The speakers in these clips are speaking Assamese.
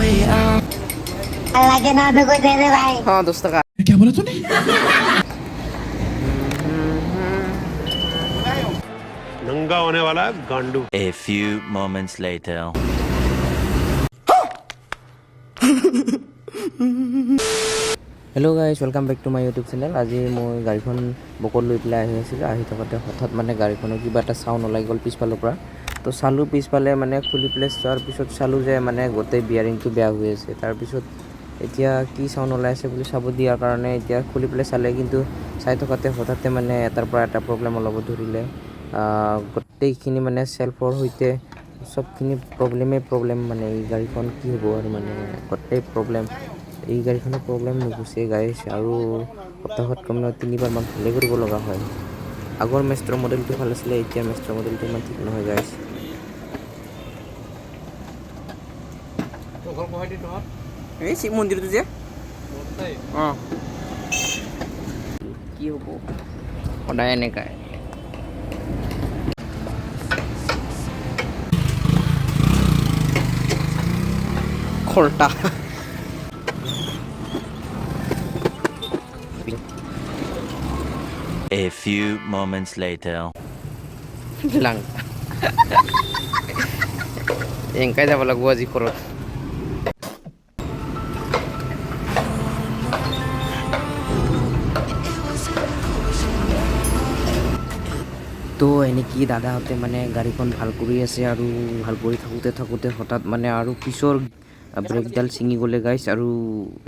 अल्लाह के नाम पे कोई दे दे भाई। हाँ 10 টাকা क्या बोला तूने? नंगा होने वाला है गांडू। A few moments later. Hello' guys welcome back to my YouTube channel. আজি মই গাড়ীখন বকত লৈ পেলাই আছিলোঁ। আহি থাকোঁতে হঠাৎ মানে গাড়ীখনৰ কিবা এটা চাউণ্ড ওলাই গ'ল পিছফালৰ পৰা। তো চালোঁ পিছফালে মানে খুলি পেলাই চোৱাৰ পিছত চালোঁ যে মানে গোটেই বিয়াৰিংটো বেয়া হৈ আছে। তাৰপিছত এতিয়া কি চাউণ্ড ওলাই আছে বুলি চাব দিয়াৰ কাৰণে এতিয়া খুলি পেলাই চালে, কিন্তু চাই থকাতে হঠাতে মানে এটাৰ পৰা এটা প্ৰব্লেম ওলাব ধৰিলে। গোটেইখিনি মানে চেল্ফৰ সৈতে চবখিনি প্ৰব্লেম মানে এই গাড়ীখন কি হ'ব আৰু মানে গোটেই প্ৰব্লেম। এই গাড়ীখনৰ প্ৰব্লেম নুগুচে গাইছ, আৰু সপ্তাহত কমেও 3বাৰমান ভালে কৰিব লগা হয়। আগৰ মেষ্ট্ৰ মডেলটো ভাল আছিলে, এতিয়া মেষ্ট্ৰ মডেলটো ইমান ঠিক নহয় গাইছ। এই শিৱ মন্দিৰটো যে অঁ কি হ'ব সদায় এনেকাই। খল্টা A few moments later. lang engkai যাব লাগিব আজি ঘৰত। তো এনেকি দাদাহঁতে মানে গাড়ীখন ভাল কৰি আছে, আৰু ভাল কৰি থাকোঁতে হঠাৎ মানে আৰু পিছৰ ব্ৰেকডাল ছিঙি গ'লে গাইছ, আৰু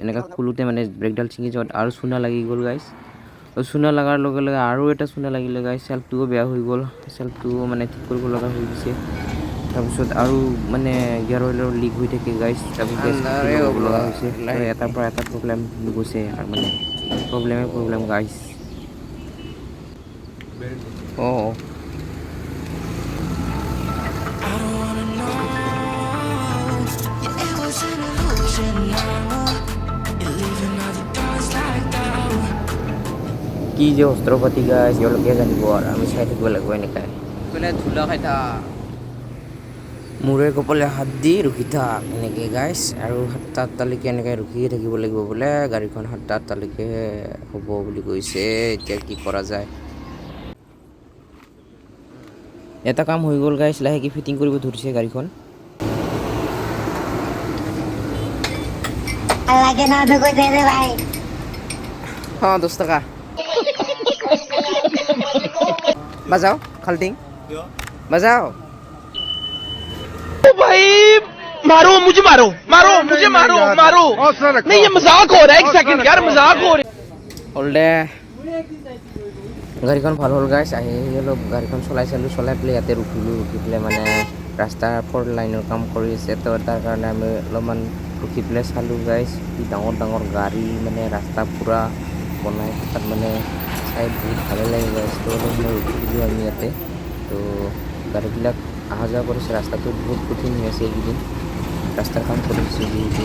এনেকুৱা খোলোতে মানে ব্ৰেকডাল ছিঙি যোৱাত আৰু চূনা লাগি গ'ল গাইছ। চূনা লগাৰ লগে লগে আৰু এটা চূনা লাগিলে গাইছ, চেল্ফটোও বেয়া হৈ গ'ল, চেল্ফটোও মানে ঠিক কৰিব লগা হৈ গৈছে। তাৰপিছত আৰু মানে গিয়াৰ অইলৰ লিক হৈ থাকে গাইছ, তাৰপিছত হ'ব লগা হৈছে। এটাৰ পৰা এটা প্ৰব্লেম গৈছে আৰু মানে প্ৰব্লেম গাইছ। অঁ কি যে অস্ত্ৰ পাতি গাইছ এওঁলোকে জানিব, আৰু আমি চাই থাকিব লাগিব এনেকৈ। বোলে ধূলা খাই থাক, মূৰে কপালে হাত দি ৰখি থাক এনেকৈ গাইছ। আৰু 7টা-8টালৈকে এনেকৈ ৰখিয়ে থাকিব লাগিব বোলে। গাড়ীখন 7টা-8টালৈকে হ'ব বুলি কৈছে। এতিয়া কি কৰা যায়। এটা কাম হৈ গ'ল গাইছ, লাহেকৈ ফিটিং কৰিব ধৰিছে গাড়ীখন। अल्लाह के नाम पे कोई दे दे भाई। हाँ 10 টাকা बजाओ खालटिंग बजाओ। भाई मारो मुझे, मारो मुझे, मारो नहीं, ये मजाक हो रहा है। 1 सेकंड यार, मजाक हो रहा है। হ'ল দে গাড়ীখন ভাল হ'ল গাইছ। আহি অলপ গাড়ীখন চলাই পেলাই ইয়াতে ৰখি পেলাই মানে ৰাস্তাৰ 4 লাইনৰ কাম কৰি আছে। তো তাৰ কাৰণে আমি অলপমান ৰখি পেলাই চালোঁ গাইছ। কি ডাঙৰ গাড়ী মানে ৰাস্তা পূৰা বনাই থকাত মানে চাই বহুত ভালে লাগে গাইছ। তো অলপ সময় ৰখি দিলোঁ আমি ইয়াতে। তো গাড়ীবিলাক অহা যোৱা কৰিছে, ৰাস্তাটো বহুত কঠিন হৈ আছে এইকেইদিন, ৰাস্তাৰ কাম কৰিছে যিহেতু।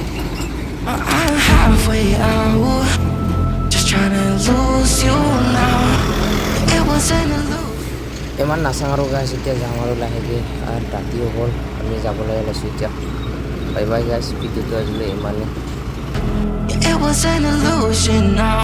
ইমান নাচাওঁ আৰু গাইছ, এতিয়া যাওঁ আৰু লাহেকৈ, আৰু ৰাতিও হ'ল, আমি যাবলৈ ওলাইছোঁ এতিয়া। বাই বাই গাইছ, ভিডিঅ'টো আজিলৈ ইমানেই।